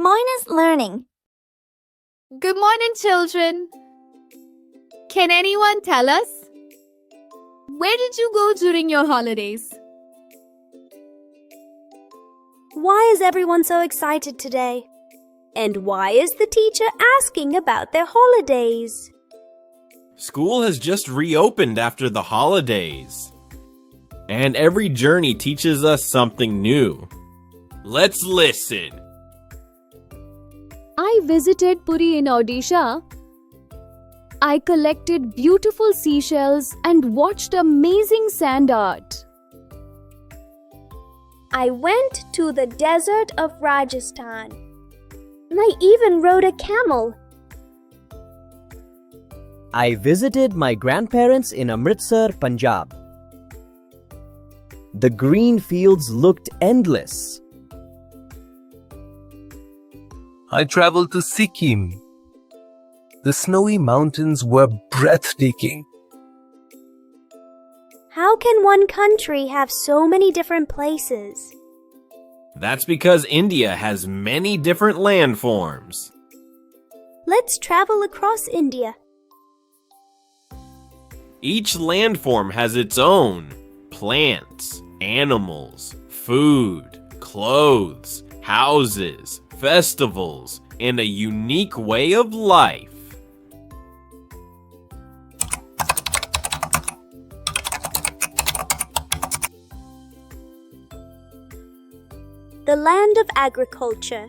Mine is learning. Good morning, children. Can anyone tell us? Where did you go during your holidays? Why is everyone so excited today? And why is the teacher asking about their holidays? School has just reopened after the holidays. And every journey teaches us something new. Let's listen. I visited Puri in Odisha. I collected beautiful seashells and watched amazing sand art. I went to the desert of Rajasthan. And I even rode a camel. I visited my grandparents in Amritsar, Punjab. The green fields looked endless. I traveled to Sikkim. The snowy mountains were breathtaking. How can one country have so many different places? That's because India has many different landforms. Let's travel across India. Each landform has its own plants, animals, food, clothes, houses, festivals, and a unique way of life. The land of agriculture.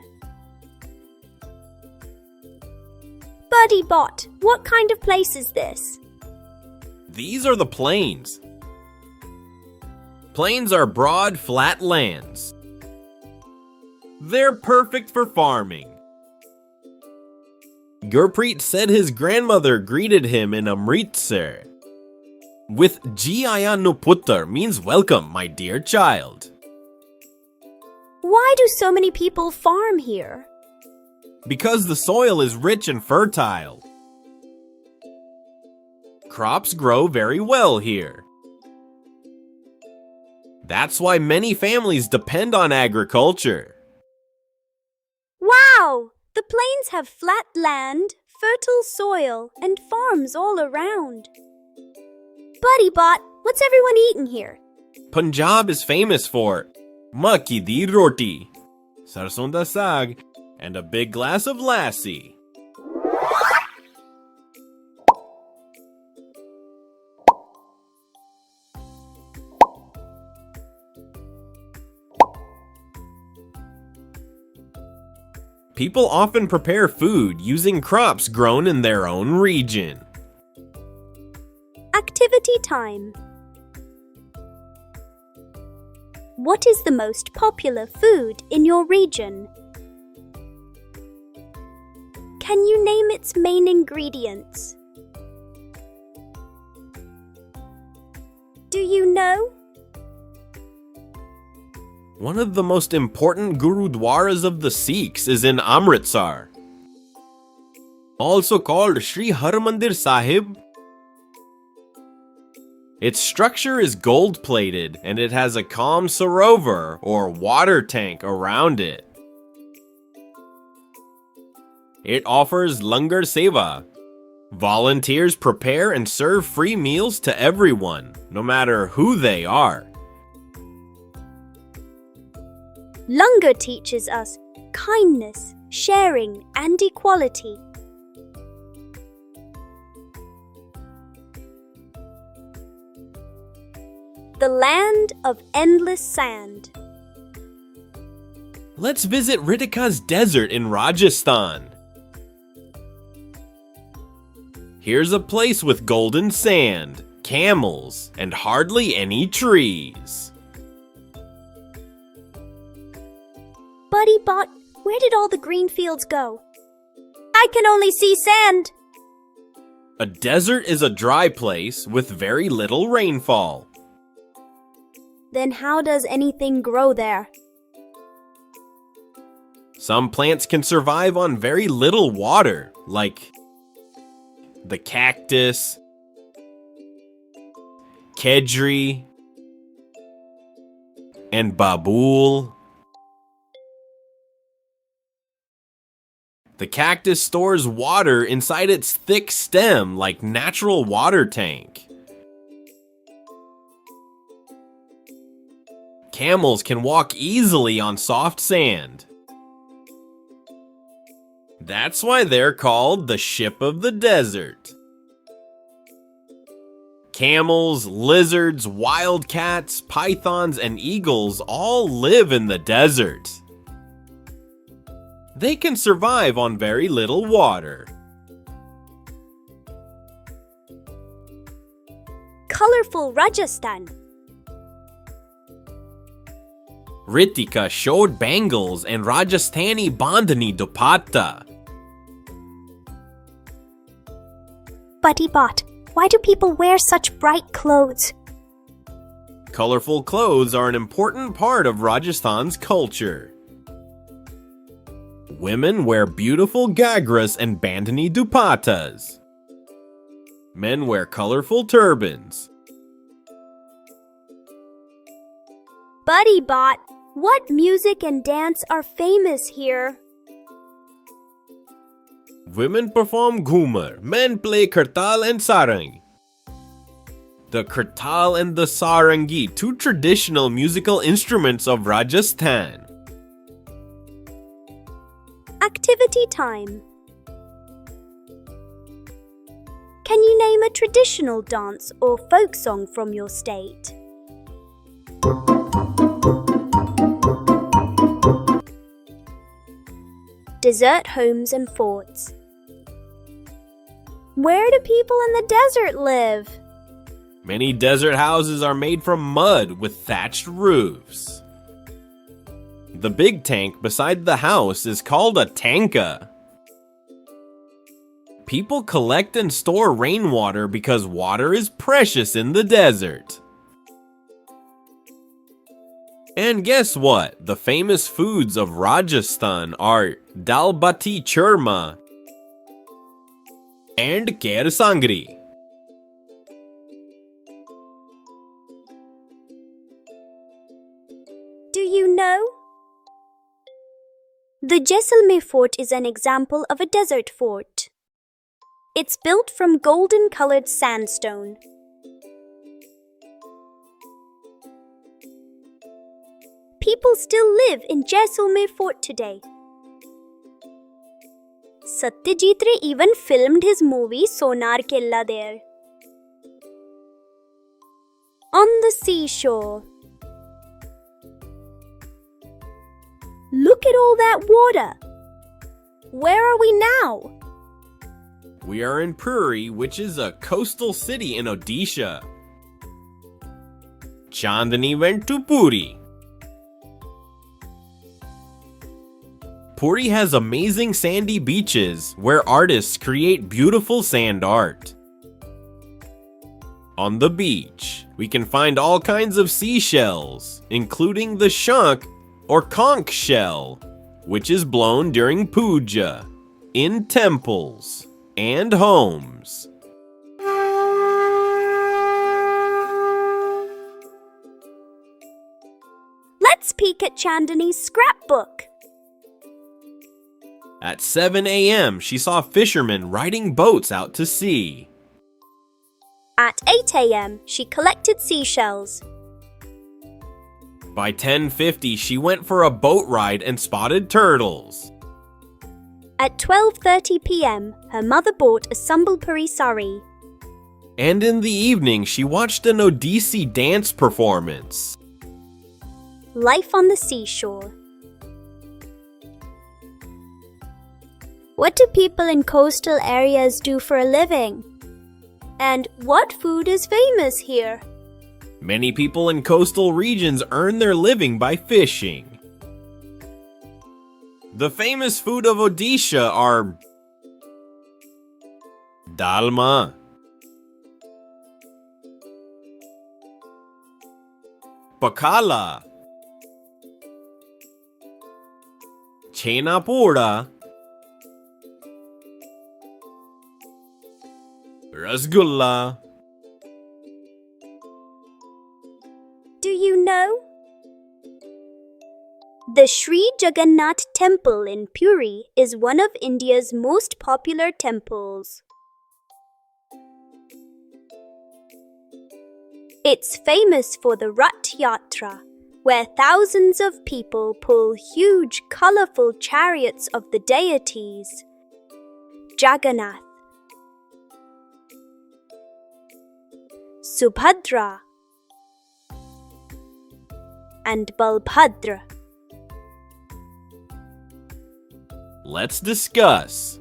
Buddy Bot, what kind of place is this? These are the plains. Plains are broad, flat lands. They're perfect for farming. Gurpreet said his grandmother greeted him in Amritsar with Ji Aya no Putter means welcome, my dear child. Why do so many people farm here? Because the soil is rich and fertile. Crops grow very well here. That's why many families depend on agriculture. Wow! The plains have flat land, fertile soil, and farms all around. Buddy Bot, what's everyone eating here? Punjab is famous for makki di roti, sarson da saag, and a big glass of lassi. People often prepare food using crops grown in their own region. Activity time. What is the most popular food in your region? Can you name its main ingredients? Do you know? One of the most important gurudwaras of the Sikhs is in Amritsar, also called Sri Harmandir Sahib. Its structure is gold-plated and it has a calm sarovar or water tank around it. It offers langar seva. Volunteers prepare and serve free meals to everyone, no matter who they are. Langar teaches us kindness, sharing, and equality. The land of endless sand. Let's visit Ritika's desert in Rajasthan. Here's a place with golden sand, camels, and hardly any trees. Buddy Bot, where did all the green fields go? I can only see sand. A desert is a dry place with very little rainfall. Then how does anything grow there? Some plants can survive on very little water, like the cactus, kedri, and babool. The cactus stores water inside its thick stem like natural water tank. Camels can walk easily on soft sand. That's why they're called the ship of the desert. Camels, lizards, wildcats, pythons, and eagles all live in the desert. They can survive on very little water. Colourful Rajasthan. Ritika showed bangles and Rajasthani bandhani dupatta. Buddy Bot, why do people wear such bright clothes? Colorful clothes are an important part of Rajasthan's culture. Women wear beautiful gagras and bandhani dupattas. Men wear colorful turbans. Buddy Bot, what music and dance are famous here? Women perform ghumar, men play kartal and sarang. The kartal and the sarangi, two traditional musical instruments of Rajasthan. Activity time. Can you name a traditional dance or folk song from your state? Desert homes and forts. Where do people in the desert live? Many desert houses are made from mud with thatched roofs. The big tank beside the house is called a tanka. People collect and store rainwater because water is precious in the desert. And guess what? The famous foods of Rajasthan are dal bati churma and kher sangri. Do you know? The Jaisalmer fort is an example of a desert fort. It's built from golden-colored sandstone. People still live in Jaisalmer fort today. Satyajit Ray even filmed his movie Sonar Killa there. On the seashore. Look at all that water. Where are we now? We are in Puri, which is a coastal city in Odisha. Chandani went to Puri. Puri has amazing sandy beaches where artists create beautiful sand art. On the beach, we can find all kinds of seashells, including the shank or conch shell, which is blown during puja, in temples and homes. Let's peek at Chandani's scrapbook. At 7 a.m., she saw fishermen riding boats out to sea. At 8 a.m., she collected seashells. By 10:50, she went for a boat ride and spotted turtles. At 12:30 p.m., her mother bought a Sambalpuri sari. And in the evening, she watched an Odissi dance performance. Life on the seashore. What do people in coastal areas do for a living? And what food is famous here? Many people in coastal regions earn their living by fishing. The famous food of Odisha are dalma, pakala, chena poda, rasgulla. Do you know? The Sri Jagannath Temple in Puri is one of India's most popular temples. It's famous for the Rath Yatra, where thousands of people pull huge, colourful chariots of the deities. Jagannath, Subhadra, and Balbhadra. Let's discuss.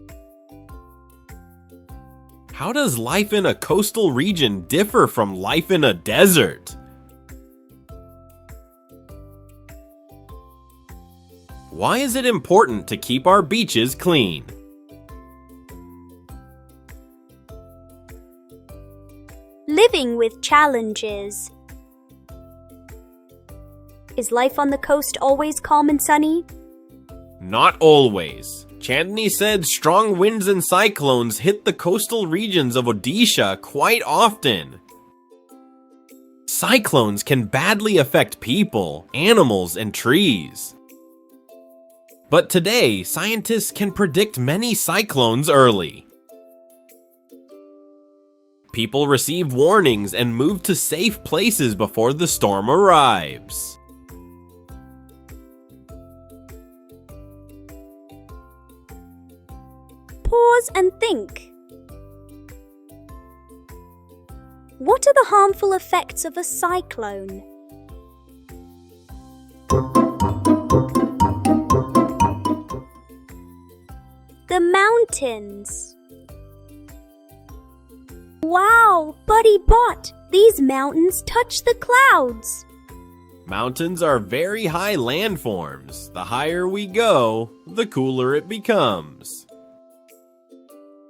How does life in a coastal region differ from life in a desert? Why is it important to keep our beaches clean? Living with challenges. Is life on the coast always calm and sunny? Not always. Chandni said strong winds and cyclones hit the coastal regions of Odisha quite often. Cyclones can badly affect people, animals, and trees. But today, scientists can predict many cyclones early. People receive warnings and move to safe places before the storm arrives. Pause and think. What are the harmful effects of a cyclone? The mountains. Wow, Buddy Bot! These mountains touch the clouds. Mountains are very high landforms. The higher we go, the cooler it becomes.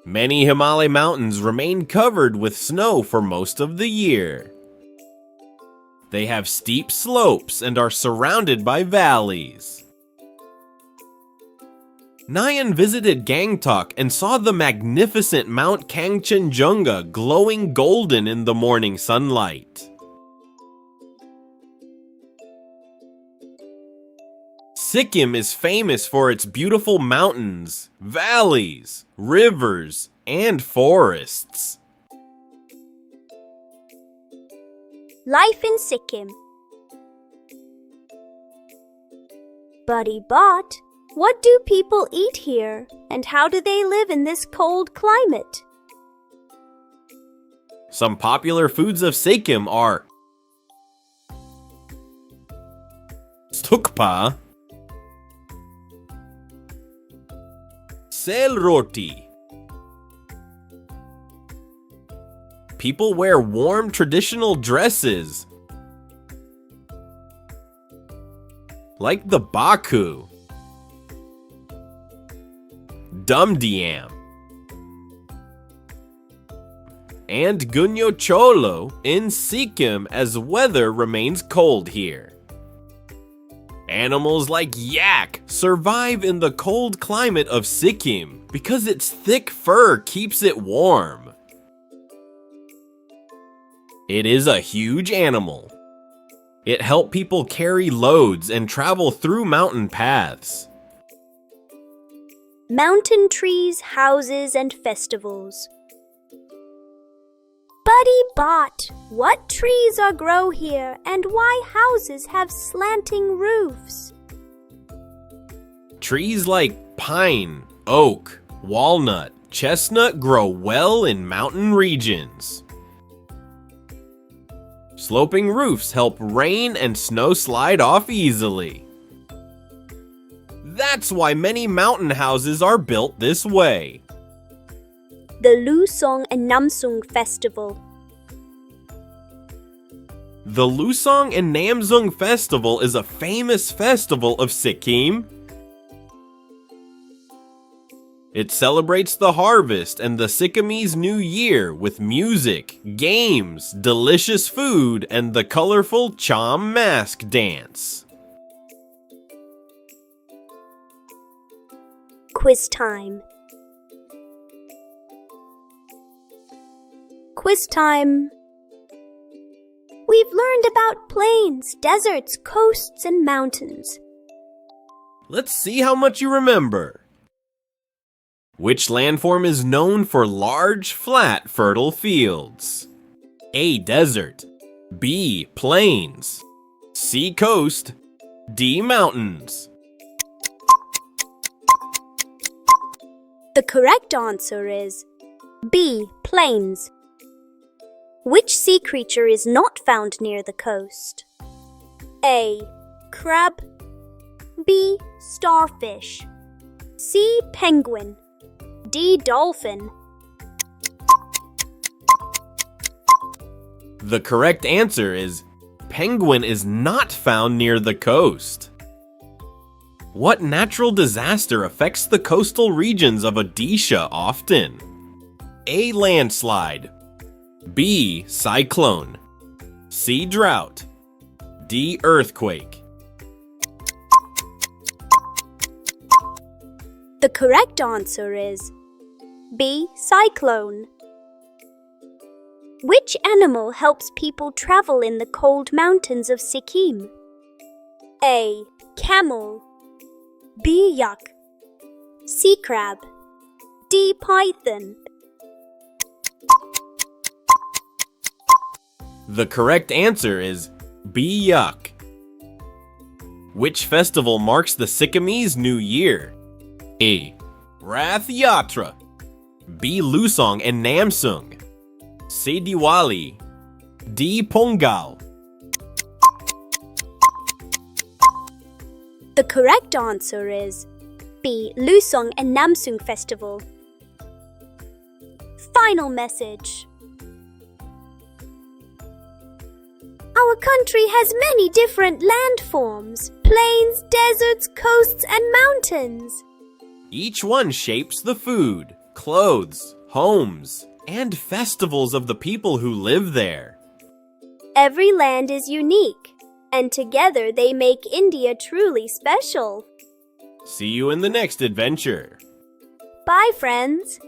Many Himalaya mountains remain covered with snow for most of the year. They have steep slopes and are surrounded by valleys. Nayan visited Gangtok and saw the magnificent Mount Kangchenjunga glowing golden in the morning sunlight. Sikkim is famous for its beautiful mountains, valleys, rivers, and forests. Life in Sikkim. Buddy Bot, what do people eat here, and how do they live in this cold climate? Some popular foods of Sikkim are stukpa, sel roti. People wear warm traditional dresses, like the Bakhu, Dumdyam, and Gunyo Cholo in Sikkim as weather remains cold here. Animals like yak survive in the cold climate of Sikkim because its thick fur keeps it warm. It is a huge animal. It helps people carry loads and travel through mountain paths. Mountain trees, houses, and festivals. Buddy Bot, what trees grow here and why houses have slanting roofs? Trees like pine, oak, walnut, chestnut grow well in mountain regions. Sloping roofs help rain and snow slide off easily. That's why many mountain houses are built this way. The Lusong and Namsoong Festival. The Lusong and Namsoong Festival is a famous festival of Sikkim. It celebrates the harvest and the Sikkimese New Year with music, games, delicious food, and the colorful Cham mask dance. Quiz time. Quiz time. We've learned about plains, deserts, coasts, and mountains. Let's see how much you remember. Which landform is known for large, flat, fertile fields? A. Desert. B. Plains. C. Coast. D. Mountains. The correct answer is B. Plains. Which sea creature is not found near the coast? A. Crab. B. Starfish. C. Penguin. D. Dolphin. The correct answer is penguin is not found near the coast. What natural disaster affects the coastal regions of Odisha often? A. Landslide. B. Cyclone. C. Drought. D. Earthquake. The correct answer is B. Cyclone. Which animal helps people travel in the cold mountains of Sikkim? A. Camel. B. Yak. C. Crab. D. Python. The correct answer is B. Yak. Which festival marks the Sikkimese New Year? A. Rath Yatra. B. Lusong and Namsoong. C. Diwali. D. Pongal. The correct answer is B. Lusong and Namsoong Festival. Final message. Our country has many different landforms: plains, deserts, coasts, and mountains. Each one shapes the food, clothes, homes, and festivals of the people who live there. Every land is unique, and together they make India truly special. See you in the next adventure. Bye, friends.